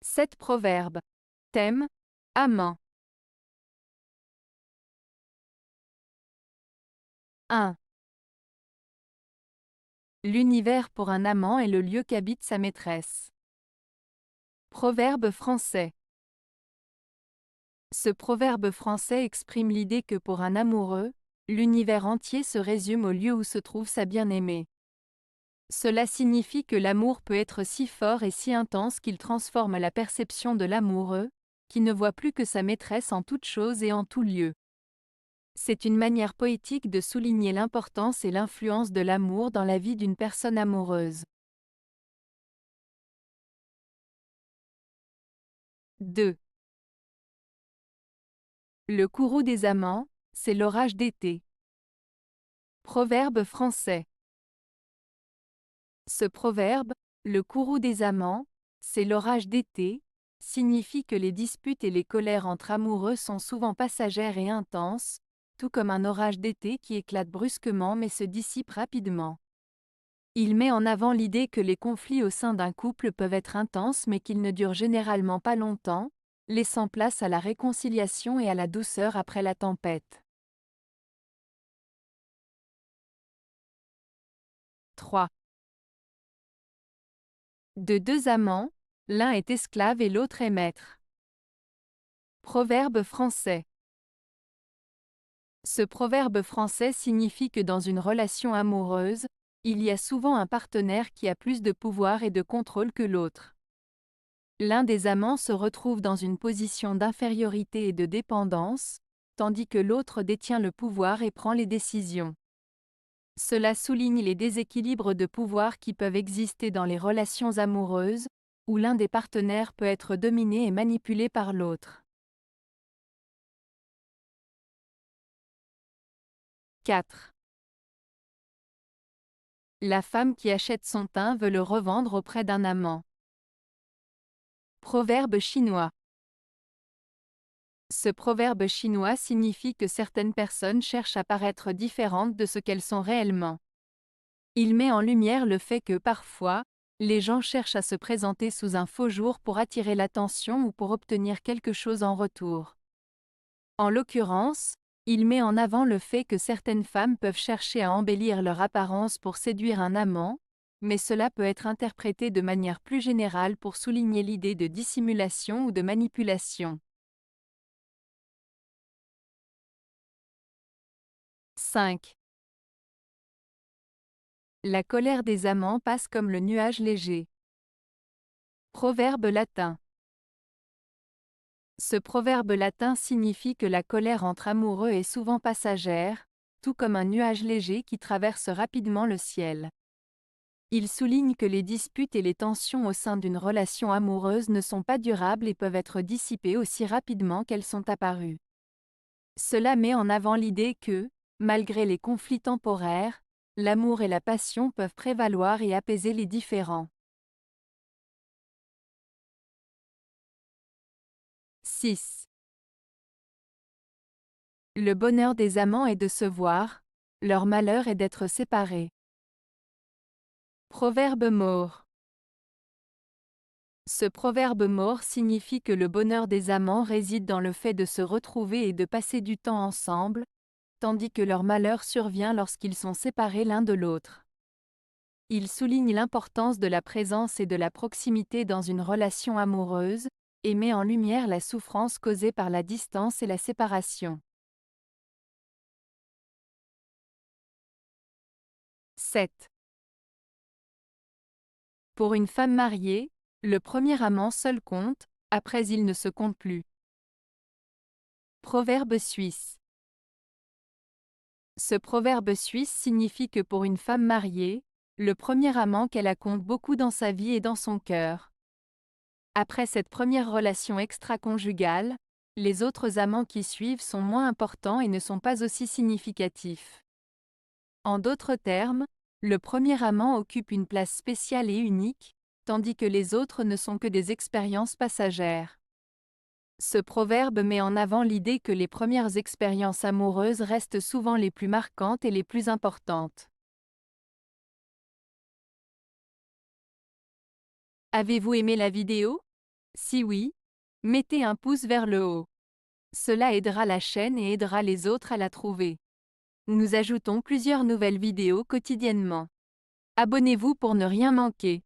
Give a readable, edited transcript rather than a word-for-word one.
7 proverbes. Thème: amant. 1. L'univers pour un amant est le lieu qu'habite sa maîtresse. Proverbe français. Ce proverbe français exprime l'idée que pour un amoureux, l'univers entier se résume au lieu où se trouve sa bien-aimée. Cela signifie que l'amour peut être si fort et si intense qu'il transforme la perception de l'amoureux, qui ne voit plus que sa maîtresse en toute chose et en tout lieu. C'est une manière poétique de souligner l'importance et l'influence de l'amour dans la vie d'une personne amoureuse. 2. Le courroux des amants, c'est l'orage d'été. Proverbe français. Ce proverbe, le courroux des amants, c'est l'orage d'été, signifie que les disputes et les colères entre amoureux sont souvent passagères et intenses, tout comme un orage d'été qui éclate brusquement mais se dissipe rapidement. Il met en avant l'idée que les conflits au sein d'un couple peuvent être intenses mais qu'ils ne durent généralement pas longtemps, laissant place à la réconciliation et à la douceur après la tempête. 3. De deux amants, l'un est esclave et l'autre est maître. Proverbe français. Ce proverbe français signifie que dans une relation amoureuse, il y a souvent un partenaire qui a plus de pouvoir et de contrôle que l'autre. L'un des amants se retrouve dans une position d'infériorité et de dépendance, tandis que l'autre détient le pouvoir et prend les décisions. Cela souligne les déséquilibres de pouvoir qui peuvent exister dans les relations amoureuses, où l'un des partenaires peut être dominé et manipulé par l'autre. 4. La femme qui achète son teint veut le revendre auprès d'un amant. Proverbe chinois. Ce proverbe chinois signifie que certaines personnes cherchent à paraître différentes de ce qu'elles sont réellement. Il met en lumière le fait que parfois, les gens cherchent à se présenter sous un faux jour pour attirer l'attention ou pour obtenir quelque chose en retour. En l'occurrence, il met en avant le fait que certaines femmes peuvent chercher à embellir leur apparence pour séduire un amant, mais cela peut être interprété de manière plus générale pour souligner l'idée de dissimulation ou de manipulation. 5. La colère des amants passe comme le nuage léger. Proverbe latin. Ce proverbe latin signifie que la colère entre amoureux est souvent passagère, tout comme un nuage léger qui traverse rapidement le ciel. Il souligne que les disputes et les tensions au sein d'une relation amoureuse ne sont pas durables et peuvent être dissipées aussi rapidement qu'elles sont apparues. Cela met en avant l'idée que, malgré les conflits temporaires, l'amour et la passion peuvent prévaloir et apaiser les différends. 6. Le bonheur des amants est de se voir, leur malheur est d'être séparés. Proverbe maure. Ce proverbe maure signifie que le bonheur des amants réside dans le fait de se retrouver et de passer du temps ensemble, tandis que leur malheur survient lorsqu'ils sont séparés l'un de l'autre. Il souligne l'importance de la présence et de la proximité dans une relation amoureuse, et met en lumière la souffrance causée par la distance et la séparation. 7. Pour une femme mariée, le premier amant seul compte, après il ne se compte plus. Proverbe suisse. Ce proverbe suisse signifie que pour une femme mariée, le premier amant qu'elle a compte beaucoup dans sa vie et dans son cœur. Après cette première relation extra-conjugale, les autres amants qui suivent sont moins importants et ne sont pas aussi significatifs. En d'autres termes, le premier amant occupe une place spéciale et unique, tandis que les autres ne sont que des expériences passagères. Ce proverbe met en avant l'idée que les premières expériences amoureuses restent souvent les plus marquantes et les plus importantes. Avez-vous aimé la vidéo ? Si oui, mettez un pouce vers le haut. Cela aidera la chaîne et aidera les autres à la trouver. Nous ajoutons plusieurs nouvelles vidéos quotidiennement. Abonnez-vous pour ne rien manquer.